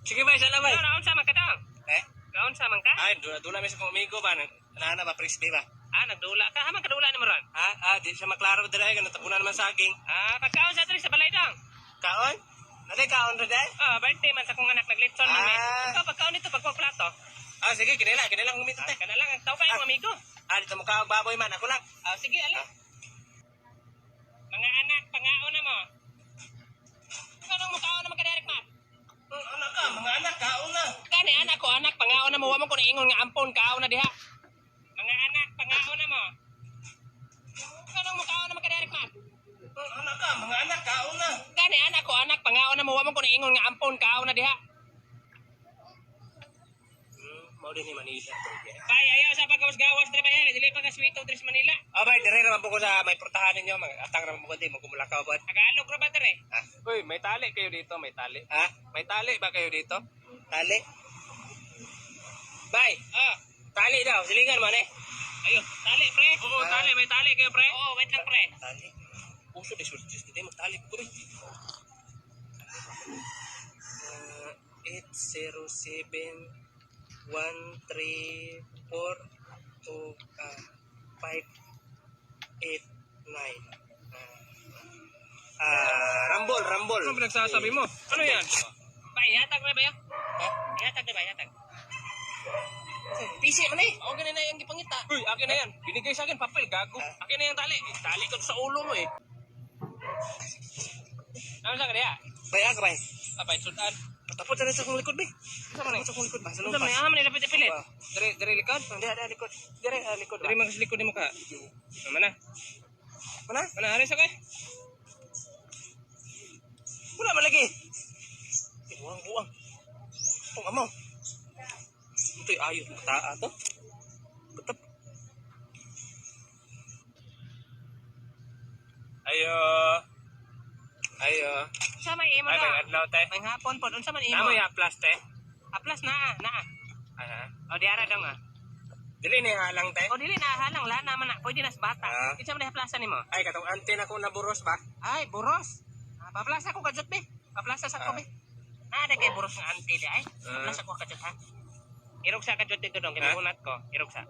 Sige bay, sana bay. Naon sa man ka daw? Eh? Naon sa man ka? Ay, doon namin sa kong amigo ba? Nana ba, frisbee ba? Nagdula ka. Haman kadula ni mo ron. Di siya maklaro dira ay natapunan naman saging. Pagkaon sa diri sa balay dong. Kaon? Naday kaon ra day? Birthday man sa kong anak naglitson man may. Ikaw pagkaon nito pagkuha plato. Sige, kinila humito te. Kana lang ang tao kayo amigo. Dito mo ka baboy man, ako lang. Sige, ali. Mga anak, pangaon na mo. Kanang mukaon na magkadirek man. Anak ka, mga anak, kaon na. Kani anak ko, anak, pangaon na mo. Wa mo ko na ingon nga ampon, kaon na diha. Mga anak, pangaon na mo. Kanang mukaon na magkadirek man. Anak ka, mga anak, kaon na. Kani anak ko, anak, pangaon na mo. Wa mo ko na ingon nga ampon, kaon na diha. Mau din ni Manila. Bay, ayaw sa pagkawas-gawas dre bayan, dili pa ka Sweeto Tres Manila. Bay, dire naman po ko sa may portahan ninyo, atang naman po ko din, magkumulakaw ba? Tagalog ra ba dre? Uy, may tali kayo dito, may tali. May tali ba kayo dito? Tali? Bay, tali daw, silingan man eh. Ayo, tali pre. Oo, tali, may tali kayo pre. Oo, wait lang pre. Tali. Puso de surtis kita magtali ko rin. 807 134 589. Rambol. Ano pinagsasabi mo? Ano yan? Bay, hatag na ba yan? Hatag na ba, hatag? PC man eh. Oo, ganun na yung gipangita. Uy, akin na yan. Binigay sa akin, papel, gago. Akin na yung tali. Tali ko sa ulo mo eh. Ano sa kanya? Bay, ka bay. Abay, sudan. Tapos na sa kong likod, bay. Sama na. Sa kong likod ba? Sa Ano lumpas. may aman nila pilit-pilit? Dire likod? Dire likod. Dire likod. Dari mga likod ni mo ka. Mana? Mana hari sa kay? Wala man lagi. Buang. Tong amaw. Ito'y ayos mataa to. Ketep. Ayo. Sa may imo Ay, may na. adlaw te. May hapon po. Unsa man imo? Namo ya plus te. Aplas na. O diara dong Dili ni halang te. O dili na halang la naman na. Pwede nas bata. Kinsa man haplasan nimo? Ay katong ante na ko naburos ba? Ay, buros. Paplasa ko kadjot be. Paplasa sa ko be. Ada kay buros nga anti di ay. Paplasa ko kadjot ha. Irog sa kadjot dito dong, kinagunat ko. Irog sa.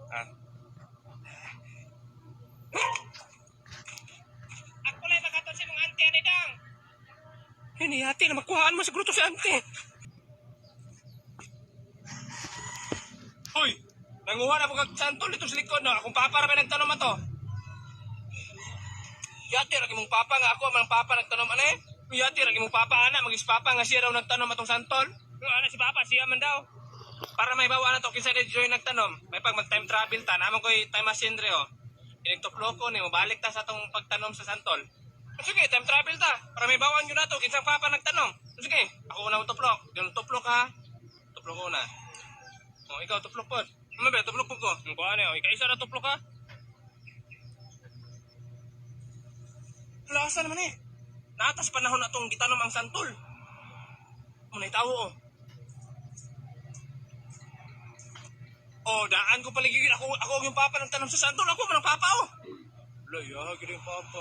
Ako lang makaton sa mong anti ani dang. Hinihati na makuhaan mo siguro to si ante. Hoy! Nanguha na po kag santol dito sa likod no. Akong papa ra may nagtanom ato. Yati ra mong papa nga ako ang papa nagtanom ana eh. Yati ra mong papa ana magis papa nga siya raw nagtanom atong santol. Ano si papa siya man daw. Para may bawa na to kinsa di joy nagtanom. May pag mag time travel ta namon koy time machine re oh. Inig-tuklo ko ni mabalik ta sa atong pagtanom sa santol. Sige, time travel ta. Para may bawaan yun na to kinsa papa nagtanom. Sige, ako una tuplok. Diyon tuplok ha. Tuplok ko na. Oh, ikaw tuplok po. Ano ba, tuplok po ko? Ang kuha na, ikaisa na tuplok ka? Lasa naman eh. Naatas panahon na itong gitanom ang santol. Muna'y tao oh. Oh, daan ko paligigil. Ako yung papa ng tanom sa santol. Ako man ang papa oh. Laya, gila yung papa.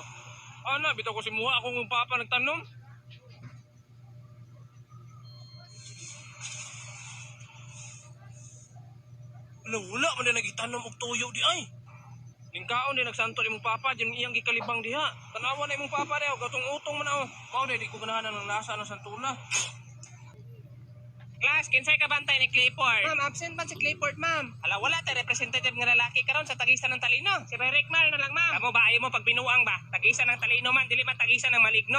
Ana, bitaw ko si Muha, ako yung papa nagtanom. Wala man na nagitanom og tuyo di ay. Lingkaon din nagsantol imong papa, diyan iyang gikalibang diha. Tanawa na imong papa daw, gatong utong man ako. Mao na di ko ganahan ng lasa ng santula. Class, kinsay ka bantay ni Clifford? Ma'am, absent man si Clifford, ma'am. Ala, wala tayo representative nga lalaki karon sa tagisan ng talino. Si Rick Mar na lang, ma'am. Amo ba, ayaw mo pag binuang ba? Tagisan ng talino man, dili man tagisan ng maligno.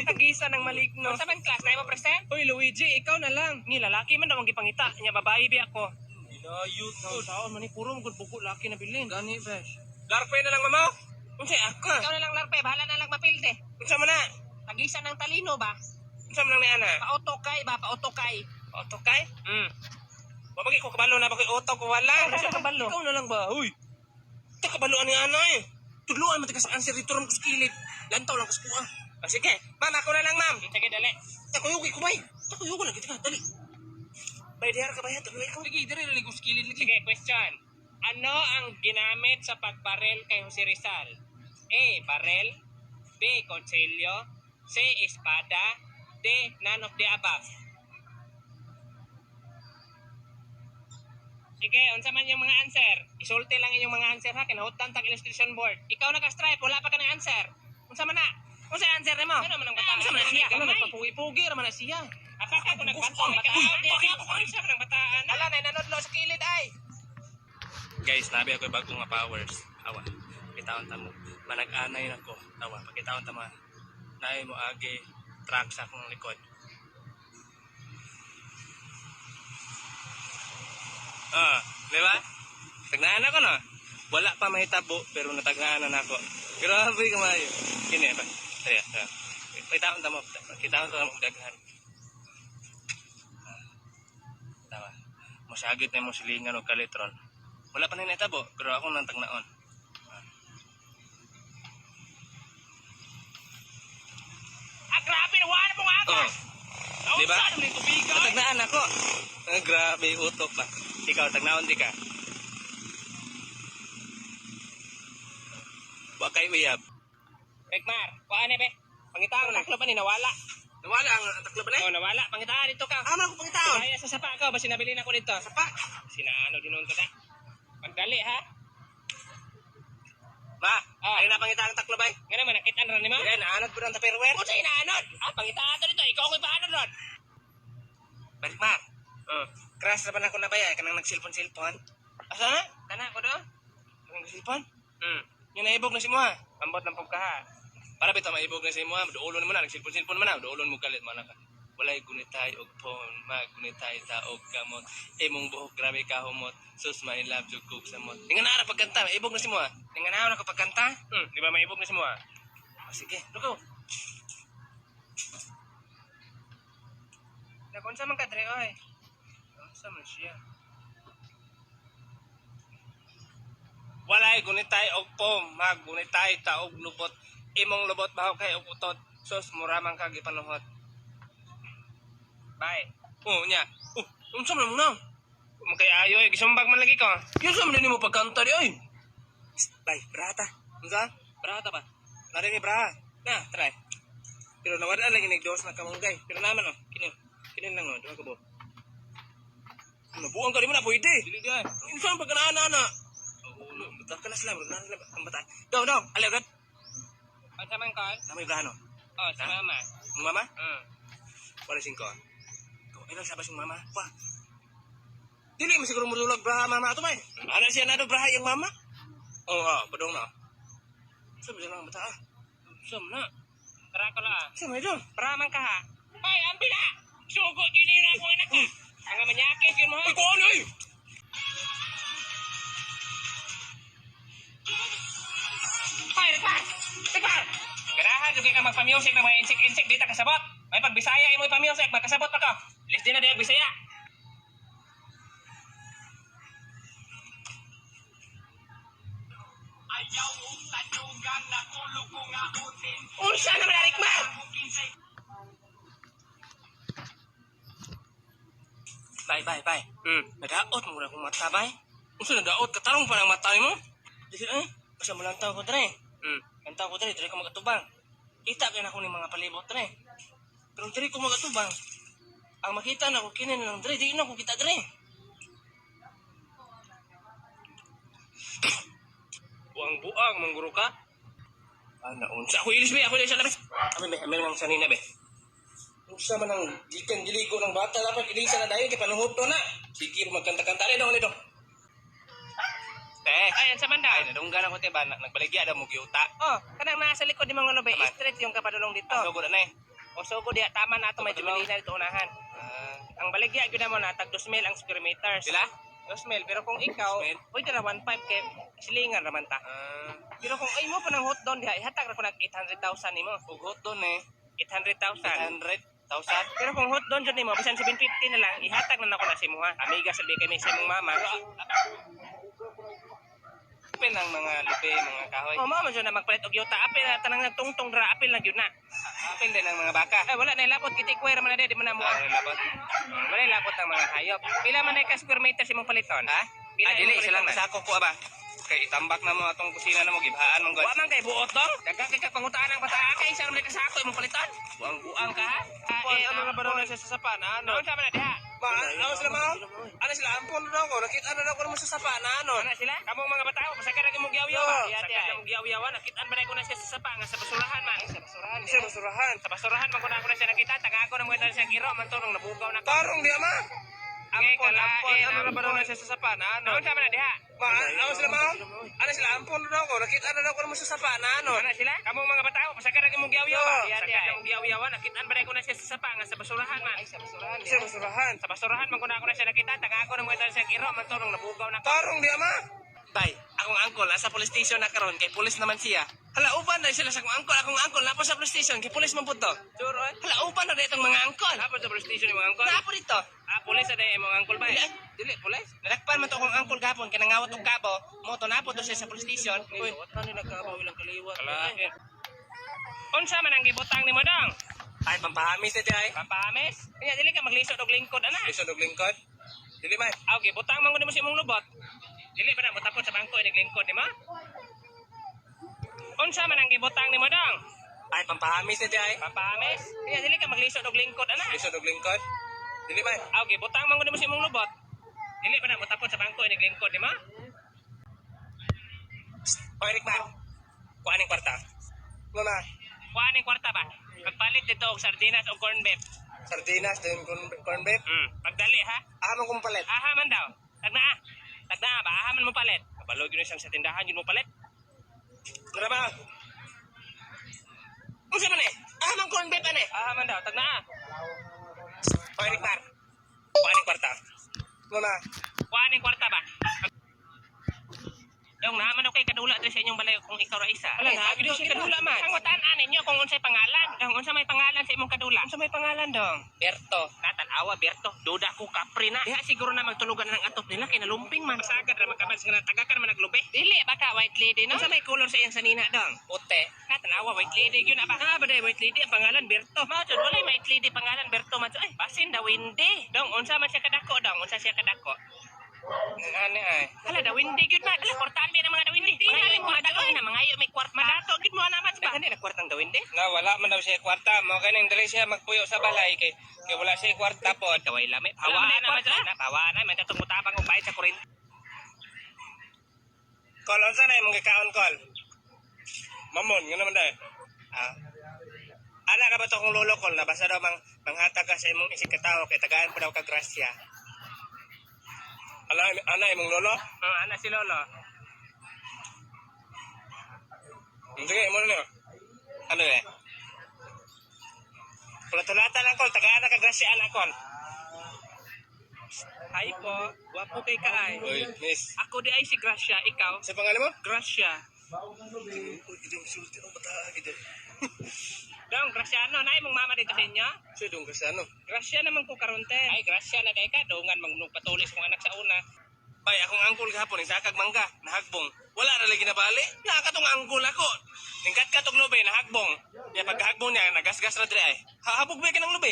Tagisan ng maligno. Sa man class, na mo present? Uy, Luigi, ikaw na lang. Ni lalaki man daw ang gipangita, nya babae bi ako. Inayot ko. Taon man ni puro mo buko laki na bilin. Gani, fresh. Larpay na lang mamaw. Unsay ako? Ikaw na lang larpe, bahala na lang mapilde. Unsa man na? Tagisan ng talino ba? Unsa man lang ni ana? Paotokay ba, paotokay. Otokay? Babagi ko kabalo na bakit oto ko wala. Ano siya kabalo? Ikaw na lang ba? Uy. Ito kabaloan ni ana eh. Tudluan mo tigas answer dito ron kuskilid. Lantaw lang kuskuha. Sige, ma'am, ako na lang, ma'am. Sige, dali. Takuyugi ko bay. Takuyugi lang kita dali. Bay diar ka bay tuloy ikaw. Sige, dali lang kuskilid lagi. Sige, question. Ano ang ginamit sa pagbarel kay Jose Rizal? A. Barel. B. Consilio. C. Espada. D. None of the above. Sige, unsa man yung mga answer. Isulti lang inyong mga answer ha, kinahutan tag illustration board. Ikaw naka-stripe, wala pa ka ng answer. Unsa man na? Unsa ang answer nimo? Ano man ang bataan? Unsa man na siya? Ano nagpapugi-pugi ra man na siya? Apaka ko nagbatong bataan. Unsa man ang bataan? Ala na nanodlo sa kilid ay. Guys, nabi ako bagong nga powers. Awa. Pakitaon ta mo. Manag-anay nako. Tawa, pakitaon ta mo. Naay mo agi track sa akong likod. Di ba? Tagnaan ako no. Wala pa mahitabo pero natagnaan na ako. Grabe kamayo. Kini ba? Tara. Pakitaon ta mo. Pakitaon ta mo daghan. Tawa. Masagit na mo silingan og kalitron. Wala pa na nahitabo pero ako nang tagnaon. Grabe, wala mo nga ako. Di ba? Tagnaan ako. Grabe, utok ba? Ikaw, tagnaon di ka. Wa kay uyab. Bekmar, kuan be. Pangitaan taklo ba ni nawala? Nawala ang taklo ba na? Oh, nawala. Pangitaan dito ka. Ama ko pangitaon. Kaya sa sapa ko, basi nabili na ko dito. Sapa? Sinaano dinon ko na. Pagdali ha. Ma, ay na pangitaan taklo ba? Ngano man nakita na nimo? Dili naanod ko ng tupperware. Unsa inaanod? Pangitaan dito, ikaw ko paano ron? Balik ma. Crash na ba na ako nabaya kanang nagsilpon-silpon? Asa na? Kana ko do? Kanang nagsilpon? Yung naibog na si mo ha. Ambot ng pugka ha. Para bitaw maibog na si mo ha. Doolon mo na nagsilpon-silpon mo na. Doolon mo kalit man ka. Walay gunitay og pon, magunitay ta og kamot. Imong buhok grabe ka humot. Sus my love jud kog samot. Tingan na pagkanta, maibog na si mo ha. Tingnan na ako pagkanta. Di ba maibog na si mo ha? Sige, luko. Nakunsa man ka dre oy. Unsa man siya? Walay gunitay og pom, magunitay ta og lubot. Imong lubot bahaw kay og utot. Sus muramang ka gipanuhot. Bye. Nya. Unsa man mo na? Magkay ayo, gisumbag man lagi ko. Yung sa man mo pagkanta di oy. Bye, brata. Unsa? Brata ba? Nari ni bra. Na, try. Pero nawala lagi nagdos na kamunggay. Pero naman oh, kinin lang oh, duha ka bo. Nabuang ka di mo na pwede. Dili di ay. Unsa man pagkanaan na? Oo, butak ka na sila, ang bata. Daw, alagad. Unsa man ka? Namay brano. Oh, sa mama. Ang mama? Wala singko. Ilang sabas yung mama? Pa. Dili mo siguro mudulog braha mama ato may. Ana siya na do braha yung mama? Oo, padong na. Sabi lang bata ah. Sum na. Tara ka la. Sabi do. Praman ka ha. Ay, ambila. Sugo dili na ako anak ka. Ang manyakit yun mo ha. Ay, ko ano eh? Hoy, Rekmar! Ganahan, yung ka magpa-music ng mga insik-insik dito kasabot. May pag-Bisaya mo ipa-music, magkasabot pa ko. Ilis din na din Bisaya. Unsa naman na, Rekmar? Bye. Nadaot mo na akong mata, bay. Unsa nadaot? Katarong pa ng mata mo? Dili eh. Basta mo lang tao ko dre. Lantaw ko dre ko magatubang. Kita kaya na ko ni mga palibot dre. Pero dre ko magatubang. Ang makita na ko kinin lang dre, di na ko kita dre. Buang-buang, mangguro ka? Ana, unsa ako ilis be, ako ilis na be. Amin lang sanina be. Unsa man ang gikan giligo ng bata dapat ilisa na dayon kay panuhot to na. Sige magkanta-kanta rin dong. Ay, sa manda. Ay, nadunggan ako te ba nagbaligya daw mo giuta. Oh, kanang nasa likod di mga lobe, straight yung kapadulong dito. So gud na eh. O so ko diya tama na ato may jubilisa dito unahan. Ang baligya gyud mo na tag 2,000 ang square meters. Sila? 2,000 pero kung ikaw, 2,000? pwede ra 1.5 kay silingan raman ta. Pero kung ay mo pa ng hot doon diha, ihatag ra ko nag 800,000 nimo. Ug hot doon eh. 800,000. 800,000. Pero kung hot doon jud nimo, bisan 750 na lang, ihatag na nako na si mo ha. Amiga sa kay may sa imong mama. Apil ng mga lupi, mga kahoy. Oh, mama jud na magpalit og yuta, apil na tanang nagtungtong ra, apil na gyud na. Apil din ng mga baka. Ay wala na lapot kitikwer man na di man na mo. Labot. Wala lapot ng mga hayop. Pila man na ka square meters imong paliton? Ha? Pila Dili imong silang paliton? nasako ko aba. Kay itambak na mo atong kusina na mo gibhaan mong god. Wa man kay buot dong. Daga kay pangutaan ang bata kay isa man ka sako imong paliton. Buang-buang ka ha. Ano na ba daw sa sapan? Ano? Ano sa man na diha? Ano sila mo? Ano sila? Ampon na ako. Nakita na ako naman sa sapa na ano. Ano sila? Kamong mga batao, pasaka na mong giyaw-yawa. Pasaka mong giyaw-yawa, nakita ba ko na siya sa sapa nga sa basurahan man. Sa basurahan. Siya basurahan. Sa basurahan man ko na siya nakita, taga ako na mo na siya giro, man turong nabugaw na ko. Tarong di ama. Ampon, Ampon. Ano na ba na siya sa sapa na ano? Ano sa man na diha? Ano sila mo? Ano sila? Ampon na ako. Nakita na ako naman sa sapa na ano. Ano sila? Kamong mga batao, pasaka na mong giyaw-yawa. Pasaka na mong giyaw-yawa, nakita ba ko na siya sa sapa nga sa basurahan man. Sa basurahan. Siya basurahan. Sa basurahan man ko na siya nakita, taga ako na mo na siya giro, man turong nabugaw na ko. Tarong di ama. Tay, akong angkol asa police station na karon kay pulis naman siya. Hala uban na sila sa akong angkol napo sa police station kay pulis man pud to. Sure, oy. Hala uban na ditong mga angkol. Apo sa police station yung mga angkol. Napo dito. Pulis ada yung mga angkol ba? Dili, pulis. Nadakpan man to akong angkol gapon kay nangawat og kabo. Moto napo to siya sa police station. Uy, ano ni nagkabaw ilang kaliwat. Unsa man ang gibutang nimo dong? Ay pampahamis na ay. Pampahamis? Kanya dili ka maglisod og lingkod ana. Lisod og lingkod. Dili man. Okay, butang man ko nimo sa imong lubot. Dili ba na motapon sa bangko inig lingkod nimo? Unsa man ang gibutang nimo dong? Ay pampahamis na ay. Pampahamis? Kanya dili ka maglisod og lingkod ana. Lisod og lingkod. Dili man. Okay, butang man ko nimo sa imong lubot. Dili ba na motapon sa bangko inig lingkod nimo? Oy Rickman. Kuaning kwarta. Mama, Kuha ning kwarta ba? Pagpalit dito og sardinas o corn beef. sardinas din corn beef. Pagdali ha. Amo kong palit. Aha man daw. Tagna. Tagna ba? Aha man mo palit. Kabalo gyud siyang sa tindahan yun mo palit. Tara ba? Unsa man eh? Amang corn beef ane. Aha man daw. Tagna. Oy Rickman. Kuaning kwarta. Mama, Kuha ning kwarta ba? Dong naman okay kadula diri sa inyong balay kung ikaw ra isa. Ala, nabi daw siya kadula, man. Ang utan-an ninyo kung unsay pangalan. Dong unsa may pangalan sa imong kadula? Unsa may pangalan dong? Berto. Natanawa Berto. Duda ko kapri na. Diha siguro na magtulugan na ng atop nila kay nalumping man. Masagad ra magkabal sa taga ka naman naglubi. Dili baka white lady no. Unsa may color sa iyang sanina dong? puti. Natanawa white lady gyud na ba? Ah, baday white lady ang pangalan Berto. Mao jud walay white lady pangalan Berto man. Ay, basin daw hindi. Dong unsa man siya kadako dong? Unsa siya kadako? Ano ay? Hala daw hindi gyud man. Ala kwartaan mi na mga daw hindi. Mangayo mga daw na mangayo may kwarta. Madato gyud mo na man ba? Kanila kwartang daw hindi. Na wala man daw siya kwarta. Mo kaning diri siya magpuyo sa balay kay wala siya kwarta pod. Kaway lami. Hawa na man na. Hawa na man tatong mutabang og bayad sa kuryente. Kol unsa na imong gikaon kol? Mamon nga naman dai. Ah. Ana na ba to kung lolo kol na basta daw manghatag ka sa imong isig ka tawo kay tagaan pa daw ka grasya. Ana imong lolo? Ana si Lolo. Sige, mo na. Ano eh? Tulatan lang kol, tagaan na ka grasya ana kol. Hi po. Wapo kay kaay. Oy, miss. Ako di ay si Gracia, ikaw? Sa pangalan mo? Gracia. Uy, gidong sulti ang bata gid. Dong, Graciano, na imong mama dito sa inyo? Sa dong kasano? Gracia naman ko karonte. Ay, Gracia na day ka. Dongan magpatulis kong anak sa una. Bay, akong angkol gahapon sa kag mangga, nahagbong. Wala ra lagi nabali. Nakatong angkol ako. Ningkat ka tong lubay nahagbong. Ya paghagbong niya nagasgas ra diri ay. Hahabog ba ka ng lubay?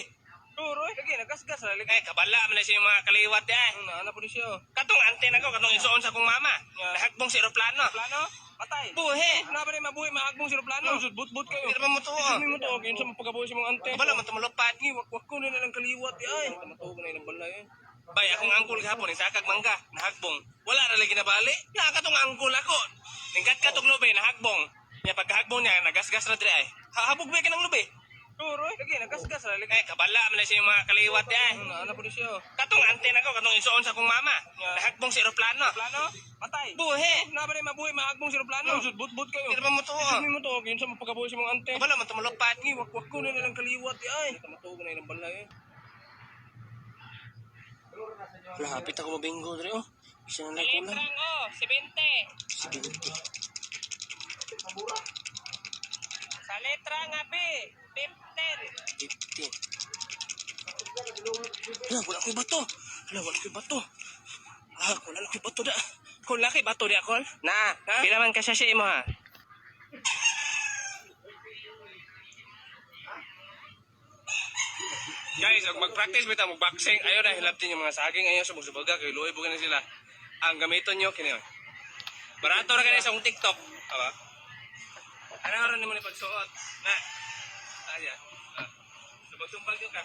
Turo, lagi nagasgas ra lagi. Eh, kabala man na siya yung mga kaliwat di ay. Ana po siya. Katong anten ako, katong isuon sa kong mama. Nahagbong si eroplano. Plano? Patay. Buhe. Na ba ni mabuhi maagbong sila plano? But kayo. Hindi naman mo to. Hindi mo to, kinsa mo pagabuhi sa mga ante. Kabala man tumulupat. Ni wakwak ko na lang kaliwat ay. Matuog na yung balay. Bay, akong angkol gahapon sa kag mangga, nahagbong. Wala ra lagi nabali. Nakatong angkol ako. Ningkat ka tong lubay nahagbong. Ya paghagbong niya nagasgas ra diri ay. Hahabog ba ka ng lubay? Turo, lagi nagasgas ra lagi. Eh, kabala man na siya yung mga kaliwat di ay. Ana po siya. Katong anten ako, katong isuon sa kong mama. Nahagbong si eroplano. Plano? Patay. Buhe. Na ba ni mabuhi maagbong sila plano? But kayo. Hindi naman mo to. Hindi mo to, kinsa mo pagabuhi sa mga ante. Kabala man tumulupat. Ni wakwak ko na lang kaliwat ay. Matuog na yung balay. Lapit ako mabinggo diri oh. Isa na lang ko lang. Litrang o, 70. Sige. Sa letra nga B, 15. 15. Wala ko'y bato. Wala ko'y bato. Wala ko'y bato da. Kung laki bato di akol? Na, pila man ka siya imo ha? Guys, og mag-practice bitaw mag-boxing, ayo na hilabtin yung mga saging ayo sa magsubaga kay luoy bugan na sila. Ang gamiton nyo kini. Barato ra kani sa akong TikTok, aba. Ano ra nimo ni pagsuot? Na. Aya. Subag-sumbag ka.